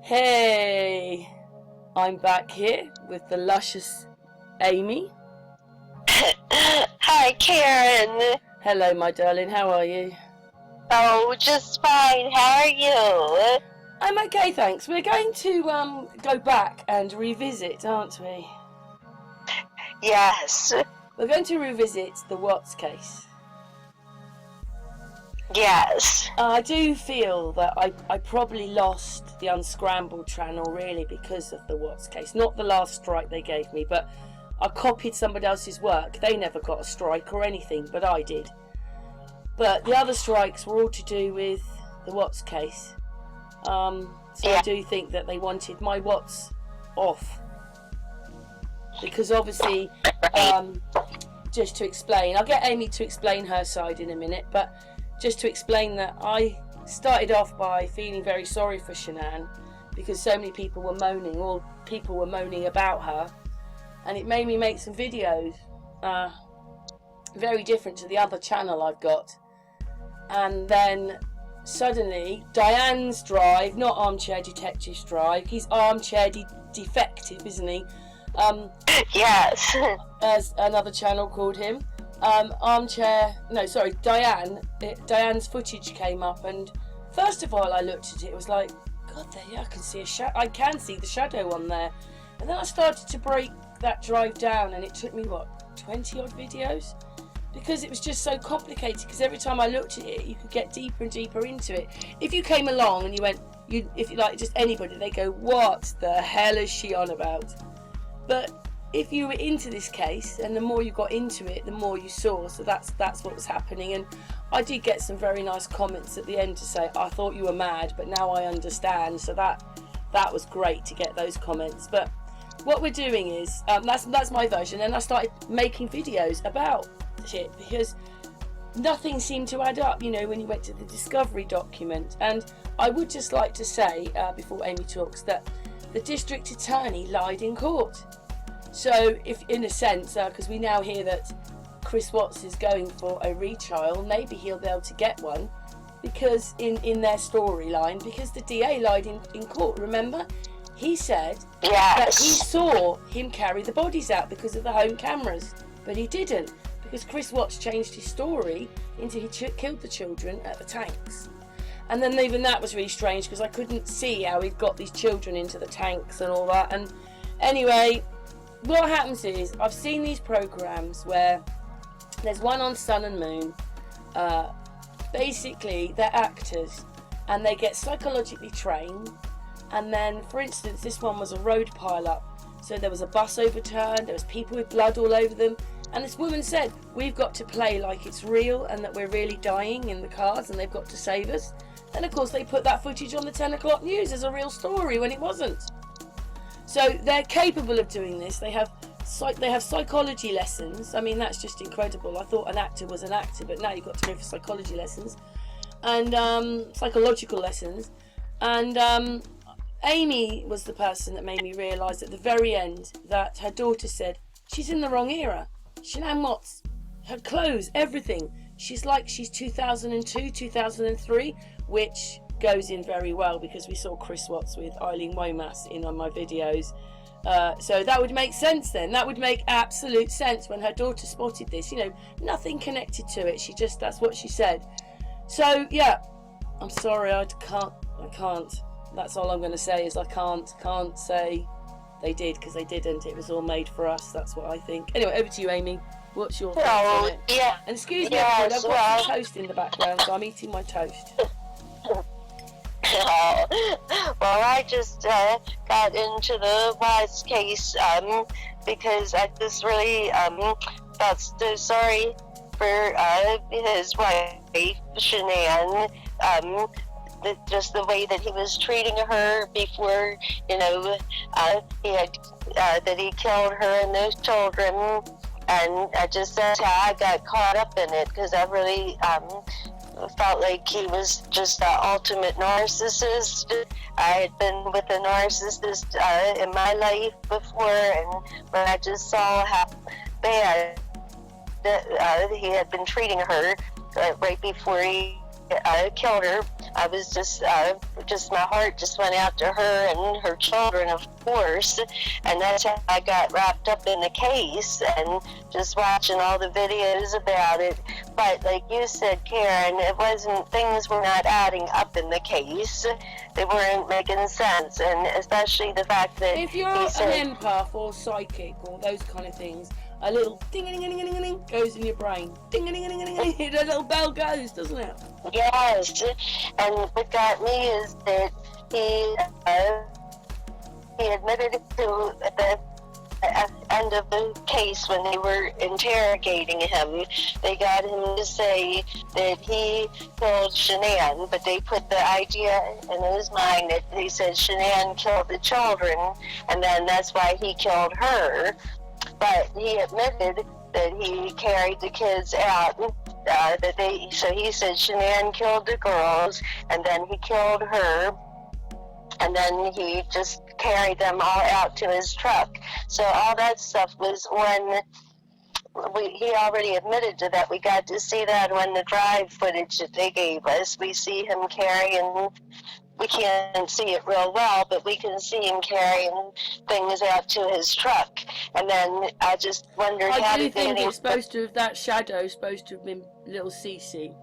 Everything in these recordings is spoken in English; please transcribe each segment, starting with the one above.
Hey, I'm back here with the luscious Amy. Hi, Karen. Hello, my darling. How are you? Oh, just fine. How are you? I'm okay, thanks. We're going to go back and revisit, aren't we? Yes. We're going to revisit the Wattttz case. Yes. I do feel that I probably lost the Unscrambled Channel really because of the Wattttz case. Not the last strike they gave me, but I copied somebody else's work. They never got a strike or anything, but I did. But the other strikes were all to do with the Wattttz case. So yeah. I do think that they wanted my Wattttz off. Because obviously, just to explain, I'll get Amy to explain her side in a minute, but just to explain that I started off by feeling very sorry for Shanann because so many people were moaning, all people were moaning about her, and it made me make some videos very different to the other channel I've got. And then suddenly Diane's drive, not Armchair Detective's drive, he's Armchair Defective, isn't he? Yes. As another channel called him. Diane's footage came up, and first of all I looked at it, it was like, God, there, I can see a shadow. I can see the shadow on there. And then I started to break that drive down, and it took me 20 odd videos, because it was just so complicated. Because every time I looked at it, you could get deeper and deeper into it. If you came along and you went, if you like, just anybody, they go, what the hell is she on about? But if you were into this case, and the more you got into it, the more you saw. So that's what was happening. And I did get some very nice comments at the end to say, I thought you were mad, but now I understand. So that was great to get those comments. But what we're doing is, that's my version. And I started making videos about shit because nothing seemed to add up, when you went to the discovery document. And I would just like to say, before Amy talks, that the district attorney lied in court. So, if in a sense, because we now hear that Chris Wattttz is going for a retrial, maybe he'll be able to get one, because in their storyline, because the DA lied in court, remember? He said that he saw him carry the bodies out because of the home cameras, but he didn't, because Chris Wattttz changed his story into he killed the children at the tanks. And then even that was really strange, because I couldn't see how he'd got these children into the tanks and all that. And anyway, what happens is, I've seen these programs where there's one on Sun and Moon. Basically, they're actors and they get psychologically trained. And then, for instance, this one was a road pile-up. So there was a bus overturned, there was people with blood all over them. And this woman said, we've got to play like it's real and that we're really dying in the cars and they've got to save us. And of course, they put that footage on the 10 o'clock news as a real story when it wasn't. So they're capable of doing this. They have psychology lessons. I mean, that's just incredible. I thought an actor was an actor, but now you've got to go for psychology lessons and psychological lessons. And Amy was the person that made me realise at the very end that her daughter said, she's in the wrong era. Shanann Wattttz, her clothes, everything. She's 2002, 2003, which goes in very well because we saw Chris Wattts with Eileen Womass in on my videos. So that would make sense then. That would make absolute sense when her daughter spotted this. Nothing connected to it. That's what she said. So yeah, I'm sorry, I can't. That's all I'm going to say is I can't say they did, because they didn't. It was all made for us. That's what I think. Anyway, over to you, Amy. What's your thoughts on it? Yeah. And excuse me, everyone, I've got some toast in the background, so I'm eating my toast. Well, I just got into the Wattttz case because I just really felt so sorry for his wife, Shanann. Just the way that he was treating her before, that he killed her and those children. And that's how I got caught up in it, because I really felt like he was just the ultimate narcissist. I had been with a narcissist in my life before, and when I just saw how bad he had been treating her right before he killed her. I was just my heart just went out to her and her children, of course, and that's how I got wrapped up in the case and just watching all the videos about it. But like you said, Karen, things were not adding up in the case. They weren't making sense, and especially the fact that if you're an empath or psychic or those kind of things, a little ding-a-ding-a-ding-a-ding goes in your brain. Ding-a-ding-a-ding-a-ding, a little bell goes, doesn't it? Yes, and what got me is that he admitted to the end of the case when they were interrogating him. They got him to say that he killed Shanann, but they put the idea in his mind that he said Shanann killed the children, and then that's why he killed her. But he admitted that he carried the kids out. So he said Shanann killed the girls, and then he killed her, and then he just carried them all out to his truck. So all that stuff was when he already admitted to that. We got to see that when the drive footage that they gave us. We see him carrying, we can't see it real well, but we can see him carrying things out to his truck. And then I just wondered how did they... that shadow supposed to have been little Cece.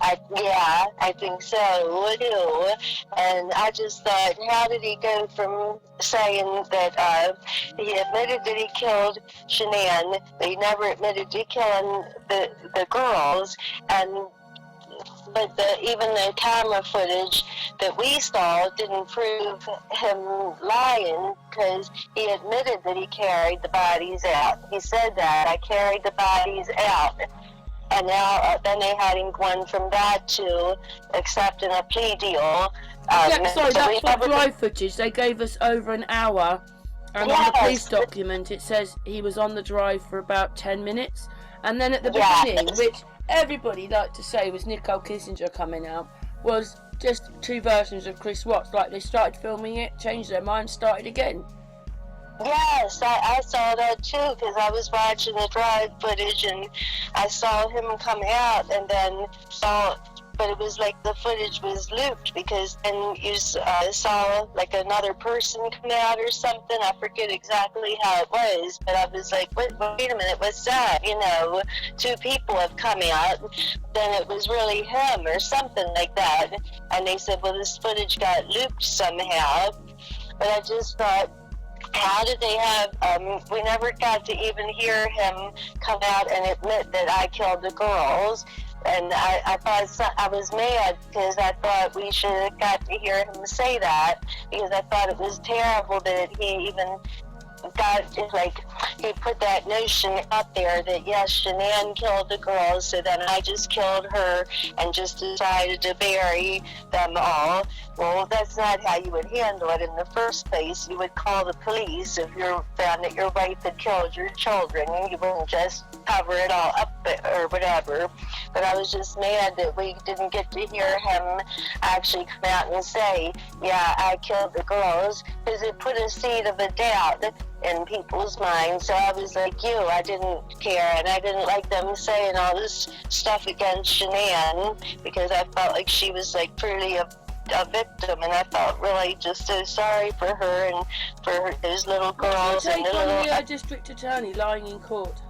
I think so too. And I just thought, how did he go from saying that he admitted that he killed Shanann, but he never admitted to killing the girls, but even the camera footage that we saw didn't prove him lying, because he admitted that he carried the bodies out. He said that, I carried the bodies out. And now, then they had him going from that to accepting a plea deal. That's not drive footage. They gave us over an hour, and on the police document it says he was on the drive for about 10 minutes. And then at the beginning, which everybody liked to say was Nicole Kissinger coming out, was just two versions of Chris Wattts. Like they started filming it, changed their mind, started again. Yes, I saw that too, because I was watching the drive footage and I saw him come out, and then but it was like the footage was looped, because then you saw like another person come out or something. I forget exactly how it was, but I was like, wait a minute, what's that? You know, two people have come out, then it was really him or something like that. And they said, well, this footage got looped somehow. But I just thought, how did they have, we never got to even hear him come out and admit that I killed the girls. And I thought, I was mad, because I thought we should have got to hear him say that, because I thought it was terrible that he even he put that notion out there that yes, Shanann killed the girls, so then I just killed her and just decided to bury them all. Well, that's not how you would handle it in the first place. You would call the police if you found that your wife had killed your children. You wouldn't just cover it all up or whatever. But I was just mad that we didn't get to hear him actually come out and say, yeah, I killed the girls, because it put a seed of a doubt in people's minds. So I was like you, I didn't care, and I didn't like them saying all this stuff against Shanann, because I felt like she was like truly a victim, and I felt really just so sorry for her and for those little girls. And the district attorney lying in court.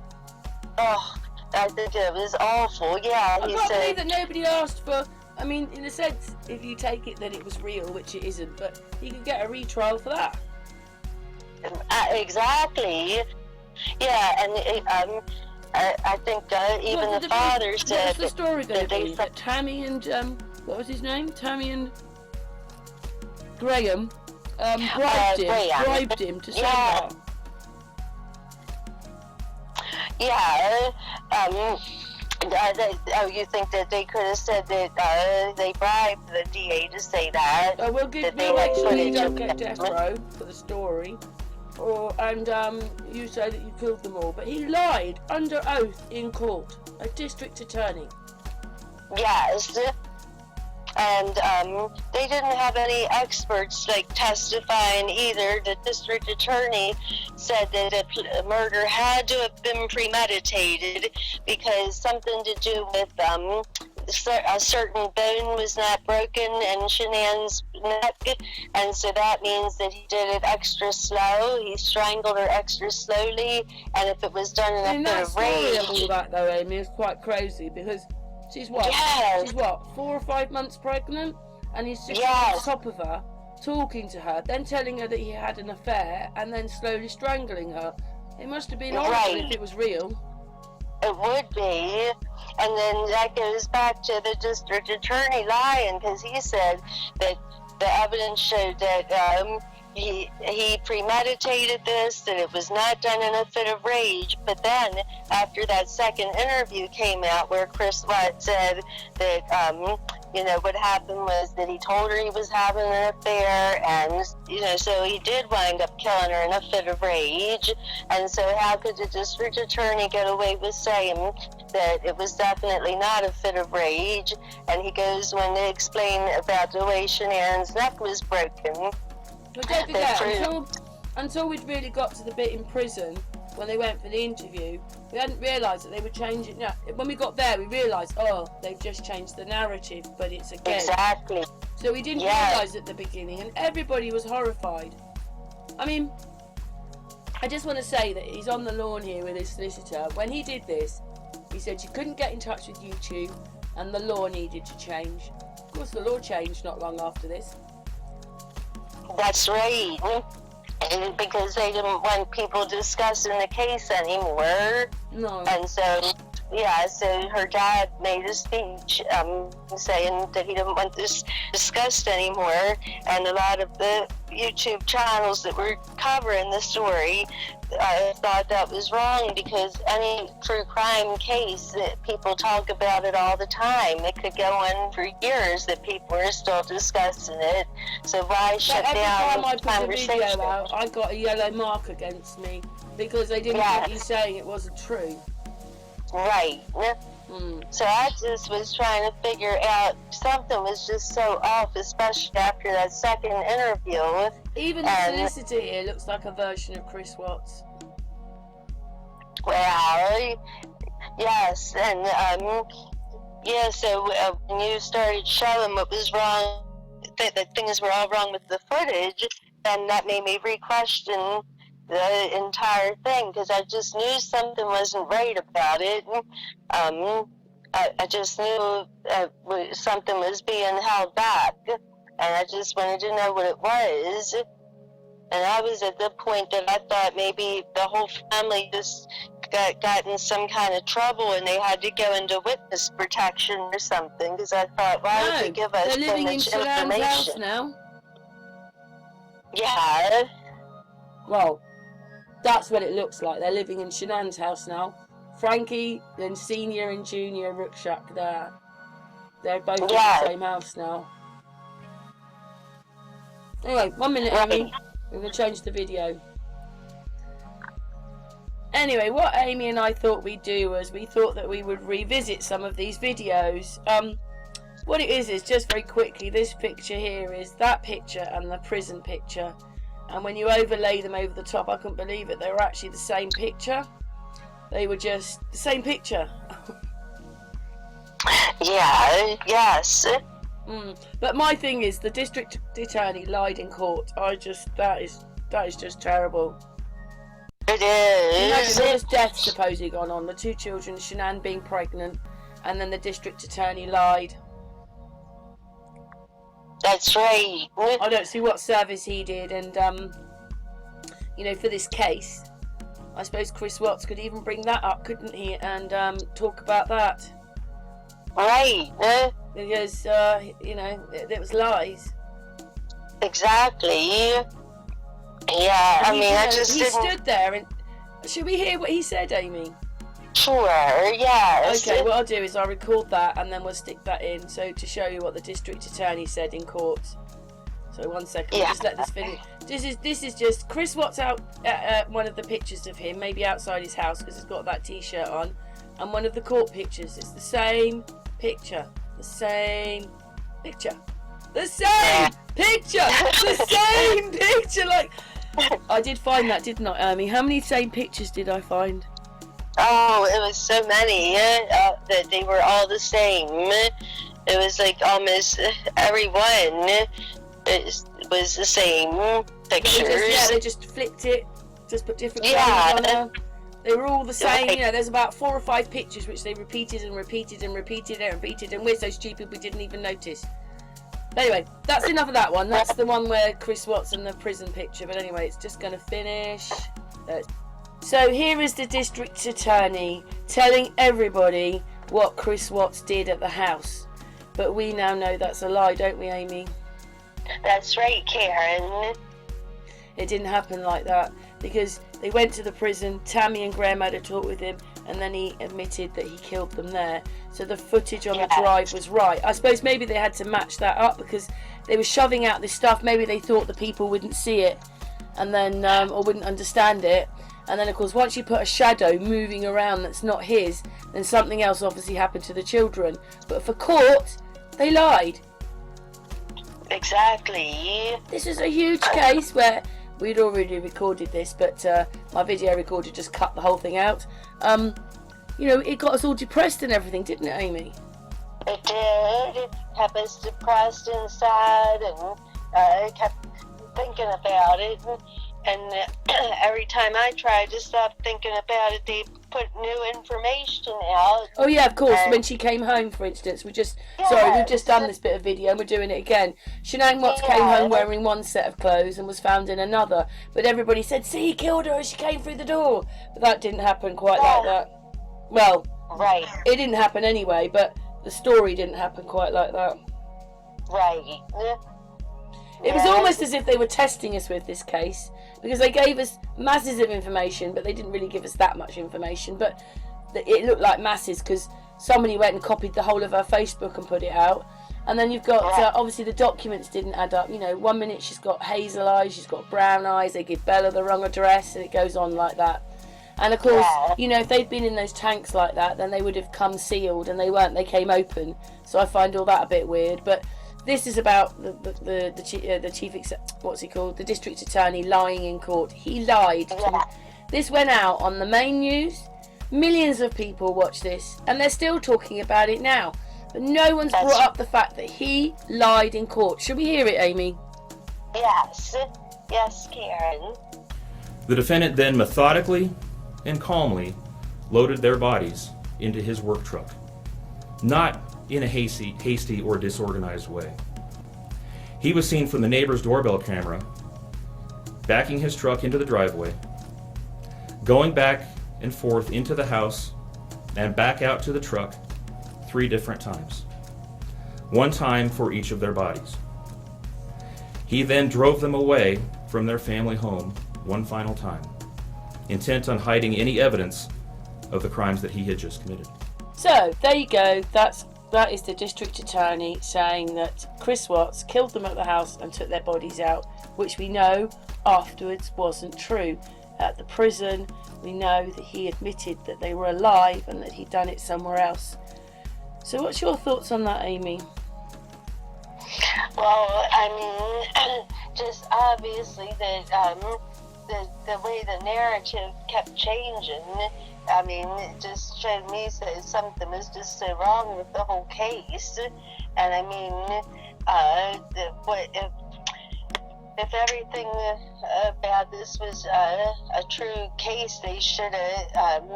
Oh, I think it was awful. Yeah, I can't believe that nobody asked for. I mean, in a sense, if you take it that it was real, which it isn't, but he could get a retrial for that. Exactly. Yeah, and I think even the father said. What's the story going to be? That Tammy and what was his name? Tammy and Graham bribed him to say that. Yeah. You think that they could have said that they bribed the DA to say that? We'll make sure you don't get death row for the story. And you say that you killed them all. But he lied under oath in court. A district attorney. Yes. And they didn't have any experts like testifying either. The district attorney said that a murder had to have been premeditated, because something to do with a certain bone was not broken in Shanann's neck, and so that means that he did it extra slow. He strangled her extra slowly, and if it was done in a fit of rage. Of all that though, Amy, is quite crazy because she's what? Yes. She's what? 4 or 5 months pregnant, and he's just Yes. on top of her, talking to her, then telling her that he had an affair, and then slowly strangling her. It must have been horrible if it was real. It would be. And then that goes back to the district attorney lying, because he said that the evidence showed that he premeditated this, that it was not done in a fit of rage. But then, after that second interview came out where Chris Wattttz said that, what happened was that he told her he was having an affair, and, so he did wind up killing her in a fit of rage. And so how could the district attorney get away with saying that it was definitely not a fit of rage? And he goes when they explain about the way Shanann's neck was broken. But don't forget, until we'd really got to the bit in prison, when they went for the interview, we hadn't realised that they were changing. When we got there, we realised, they've just changed the narrative, but it's a game. Exactly. So we didn't realise at the beginning, and everybody was horrified. I mean, I just want to say that he's on the lawn here with his solicitor. When he did this, he said you couldn't get in touch with YouTube, and the law needed to change. Of course, the law changed not long after this. That's right. And because they didn't want people discussing the case anymore. No. And so, so her dad made a speech saying that he didn't want this discussed anymore. And a lot of the YouTube channels that were covering the story thought that was wrong, because any true crime case, that people talk about it all the time. It could go on for years that people are still discussing it. So why shut down every time I put conversation? the video out, I got a yellow mark against me because they didn't want you saying it wasn't true. Right. So I just was trying to figure out, something was just so off, especially after that second interview. Even the solicitor here looks like a version of Chris Wattttz. Well, yes, and so when you started showing what was wrong, that things were all wrong with the footage, then that made me re-question the entire thing, because I just knew something wasn't right about it. I just knew something was being held back, and I just wanted to know what it was. And I was at the point that I thought maybe the whole family just got in some kind of trouble and they had to go into witness protection or something, because I thought, why would they give us so much information? They're living in Sunand's house now. Yeah. Well, that's what it looks like. They're living in Sunand's house now. Frankie, then Senior and Junior Rucksack there. They're both in the same house now. Anyway, 1 minute, Amy. We're going to change the video. Anyway, what Amy and I thought we'd do was we thought that we would revisit some of these videos. What it is just very quickly, this picture here is that picture and the prison picture. And when you overlay them over the top, I couldn't believe it, they were actually the same picture. They were just the same picture. Yeah, yes. But my thing is, the district attorney lied in court. That is just terrible. It is. Imagine all this death supposedly gone on. The 2 children, Shanann being pregnant, and then the district attorney lied. That's right. I don't see what service he did, and for this case, I suppose Chris Wattttz could even bring that up, couldn't he? And talk about that. Right. Because it was lies. Exactly. Yeah, And he stood there, and should we hear what he said, Amy? Sure, yes. Okay, what I'll do is I'll record that and then we'll stick that in, so to show you what the district attorney said in court. So 1 second, just let this finish. This is just Chris Wattttz out at one of the pictures of him, maybe outside his house because he's got that t-shirt on, and one of the court pictures. It's the same picture. The same picture. The same picture. The same picture. Like, I did find that, didn't I, Amy? How many same pictures did I find? Oh, it was so many that they were all the same. It was like almost everyone was the same pictures. They just flipped it, just put different Yeah. clothes on her. They were all the same. Right. You know, there's about 4 or 5 pictures which they repeated and repeated and repeated and repeated, and we're so stupid we didn't even notice. Anyway, that's enough of that one. That's the one where Chris Wattts and the prison picture. But anyway, it's just going to finish. So here is the district attorney telling everybody what Chris Wattts did at the house. But we now know that's a lie, don't we, Amy? That's right, Karen. It didn't happen like that, because they went to the prison, Tammy and Graham had a talk with him, and then he admitted that he killed them there. So the footage on the drive was right. I suppose maybe they had to match that up, because they were shoving out this stuff. Maybe they thought the people wouldn't see it, and then or wouldn't understand it. And then, of course, once you put a shadow moving around that's not his, then something else obviously happened to the children. But for court, they lied. Exactly. This is a huge case where we'd already recorded this, but my video recorder just cut the whole thing out. You know, it got us all depressed and everything, didn't it, Amy? It did. It kept us depressed inside, and kept thinking about it. And every time I tried to stop thinking about it, they put new information out. Oh yeah, of course. When she came home, for instance, we've just done this bit of video and we're doing it again. Sunandmoonfamilyunited came home wearing one set of clothes and was found in another, but everybody said, "See, he killed her as she came through the door." But that didn't happen quite like that. Well, right. It didn't happen anyway, but the story didn't happen quite like that. Right. It was almost as if they were testing us with this case, because they gave us masses of information, but they didn't really give us that much information. But it looked like masses, because somebody went and copied the whole of her Facebook and put it out. And then you've got, obviously the documents didn't add up. You know, 1 minute she's got hazel eyes, she's got brown eyes, they give Bella the wrong address, and it goes on like that. And of course, you know, if they'd been in those tanks like that, then they would have come sealed, and they weren't, they came open. So I find all that a bit weird. But this is about the chief, what's he called? The district attorney lying in court. He lied. This went out on the main news. Millions of people watch this, and they're still talking about it now. But no one's brought up the fact that he lied in court. Should we hear it, Amy? Yes. Yes, Karen. The defendant then methodically and calmly loaded their bodies into his work truck. Not in a hasty or disorganized way. He was seen from the neighbor's doorbell camera, backing his truck into the driveway, going back and forth into the house and back out to the truck 3 different times. 1 time for each of their bodies. He then drove them away from their family home 1 final time, intent on hiding any evidence of the crimes that he had just committed. So, there you go. That is the district attorney saying that Chris Wattts killed them at the house and took their bodies out, which we know afterwards wasn't true. At the prison, we know that he admitted that they were alive and that he'd done it somewhere else. So what's your thoughts on that, Amy? Well, I mean, just obviously that the way the narrative kept changing, I mean, it just showed me that something was just so wrong with the whole case. And I mean, if everything about this was a true case, they should have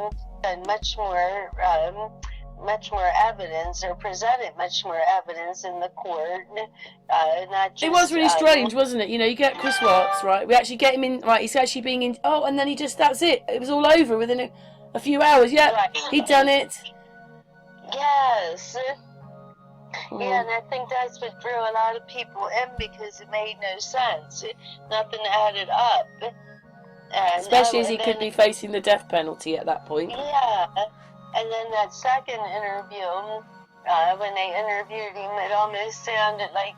done much more evidence, or presented much more evidence in the court. Not just, it was really strange, wasn't it? You know, you get Chris Wattts, right? We actually get him in, right? He's actually being in. Oh, and then he just, that's it. It was all over within a few hours. Yeah, right. He'd done it. Yes. Yeah, and I think that's what drew a lot of people in, because it made no sense. Nothing added up. And, especially as he could be facing the death penalty at that point. Yeah. And then that second interview, when they interviewed him, it almost sounded like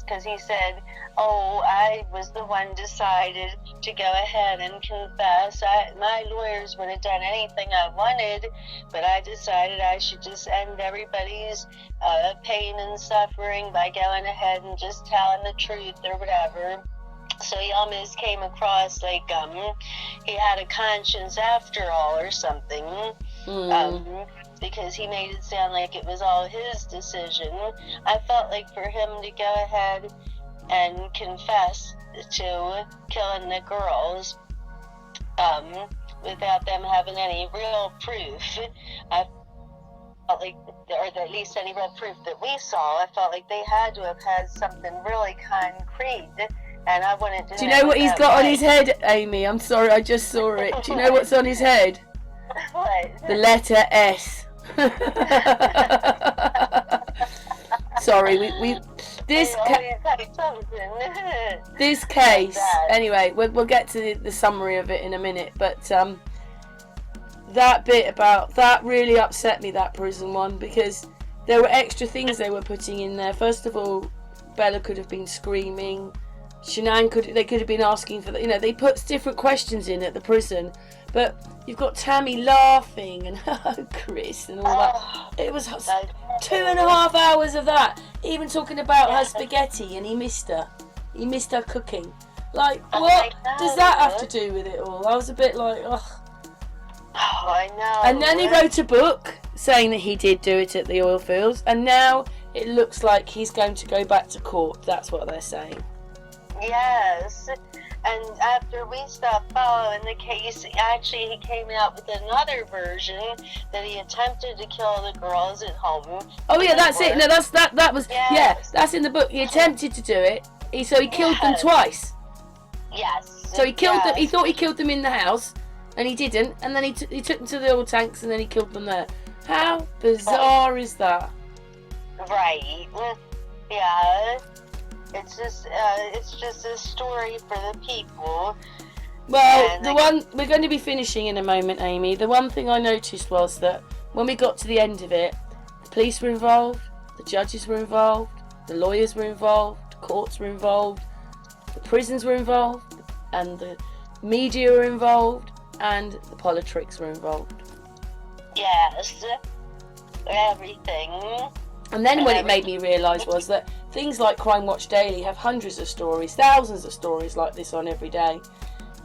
because he said, "Oh, I was the one decided to go ahead and confess. My lawyers would have done anything I wanted, but I decided I should just end everybody's pain and suffering by going ahead and just telling the truth," or whatever. So he almost came across like he had a conscience after all or something. Because he made it sound like it was all his decision. I felt like for him to go ahead and confess to killing the girls without them having any real proof, I felt like, or at least any real proof that we saw, I felt like they had to have had something really concrete. And I wanted to. Do you know what he's got on his head, Amy? I'm sorry, I just saw it. Do you know what's on his head? What? The letter S. Sorry, we this this case. Anyway, we'll get to the summary of it in a minute. But that bit about that really upset me, that prison one, because there were extra things they were putting in there. First of all, Bella could have been screaming. Shanann they could have been asking for they put different questions in at the prison, but you've got Tammy laughing and Chris and all that. It was 2.5 hours of that, even talking about her spaghetti, and he missed her cooking. Like, what does that have to do with it all? I was a bit like, ugh. Oh, I know. And then he wrote a book saying that he did do it at the oil fields, and now it looks like he's going to go back to court. That's what they're saying. Yes, and after we stopped following the case, actually he came out with another version that he attempted to kill the girls at home. Oh yeah, that's it. No, that was that's in the book. He attempted to do it. He killed them twice. Yes. So he killed them. He thought he killed them in the house, and he didn't. And then he took them to the oil tanks, and then he killed them there. How bizarre is that? Right. Yeah. It's just a story for the people. Well, we're going to be finishing in a moment, Amy. The one thing I noticed was that when we got to the end of it, the police were involved, the judges were involved, the lawyers were involved, the courts were involved, the prisons were involved, and the media were involved, and the politics were involved. Yes, everything. And then what it made me realise was that things like Crime Watch Daily have hundreds of stories, thousands of stories like this on every day.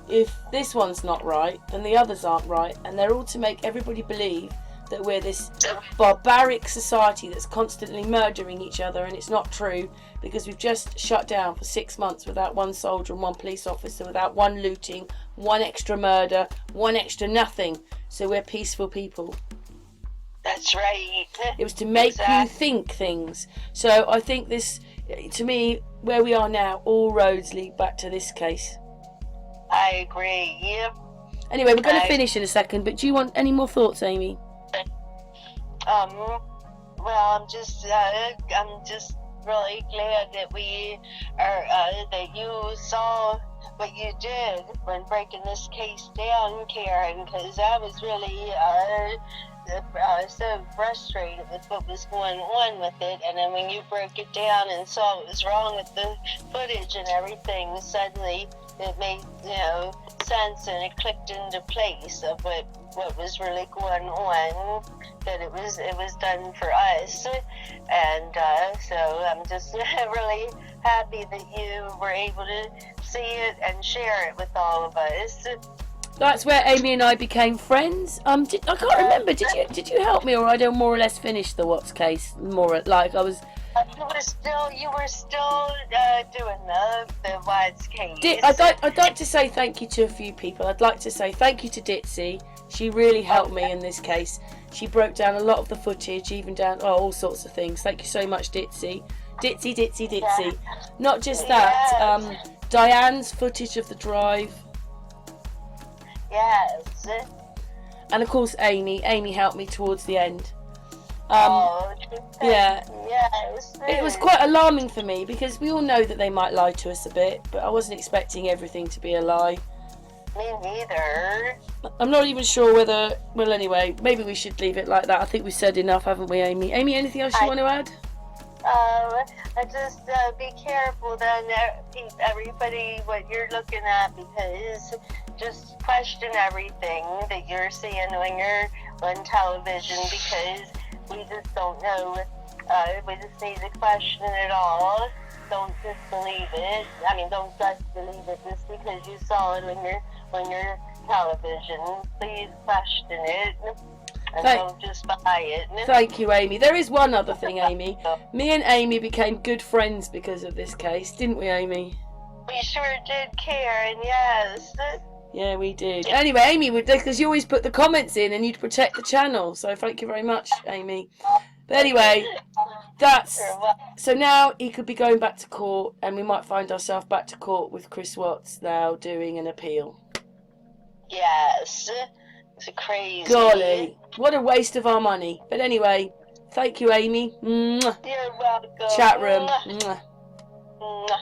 If this one's not right, then the others aren't right, and they're all to make everybody believe that we're this barbaric society that's constantly murdering each other, and it's not true, because we've just shut down for 6 months without one soldier and one police officer, without one looting, one extra murder, one extra nothing. So we're peaceful people. That's right. It was to make you think things. So I think this, to me, where we are now, all roads lead back to this case. I agree. Yep. Anyway, we're going to finish in a second, but do you want any more thoughts, Amy? Well, I'm just really glad that we are, that you saw what you did when breaking this case down, Karen, because I was really, so frustrated with what was going on with it, and then when you broke it down and saw what was wrong with the footage and everything, suddenly it made sense, and it clicked into place of what was really going on, that it was done for us, and so I'm just really happy that you were able to see it and share it with all of us. That's where Amy and I became friends. I can't remember. Did you help me, or I don't more or less finish the Wattttz case? Like I was. You were still doing the Wattttz case. I'd like to say thank you to a few people. I'd like to say thank you to Ditzy. She really helped me in this case. She broke down a lot of the footage, even down all sorts of things. Thank you so much, Ditzy. Ditzy. Yeah. Not just that. Diane's footage of the drive. Yes. And of course Amy helped me towards the end. Yes. It was quite alarming for me, because we all know that they might lie to us a bit, but I wasn't expecting everything to be a lie. Me neither. I'm not even sure whether, well anyway, maybe we should leave it like that. I think we've said enough, haven't we, Amy? Amy, anything else you want to add? Just be careful then, everybody, what you're looking at, because just question everything that you're seeing when you're on television, because we just don't know. We just need to question it all. Don't just believe it. I mean, don't just believe it just because you saw it on your on your television. Please question it. And Thank- don't just buy it. Thank you, Amy. There is one other thing, Amy. Me and Amy became good friends because of this case, didn't we, Amy? We sure did, Karen, yes. Yeah, we did. Anyway, Amy, because you always put the comments in and you'd protect the channel, so thank you very much, Amy. But anyway, so now he could be going back to court, and we might find ourselves back to court with Chris Wattts now doing an appeal. Yes. It's crazy. Golly, what a waste of our money. But anyway, thank you, Amy. Mwah. You're welcome. Chat room. Mwah. Mwah. Mwah.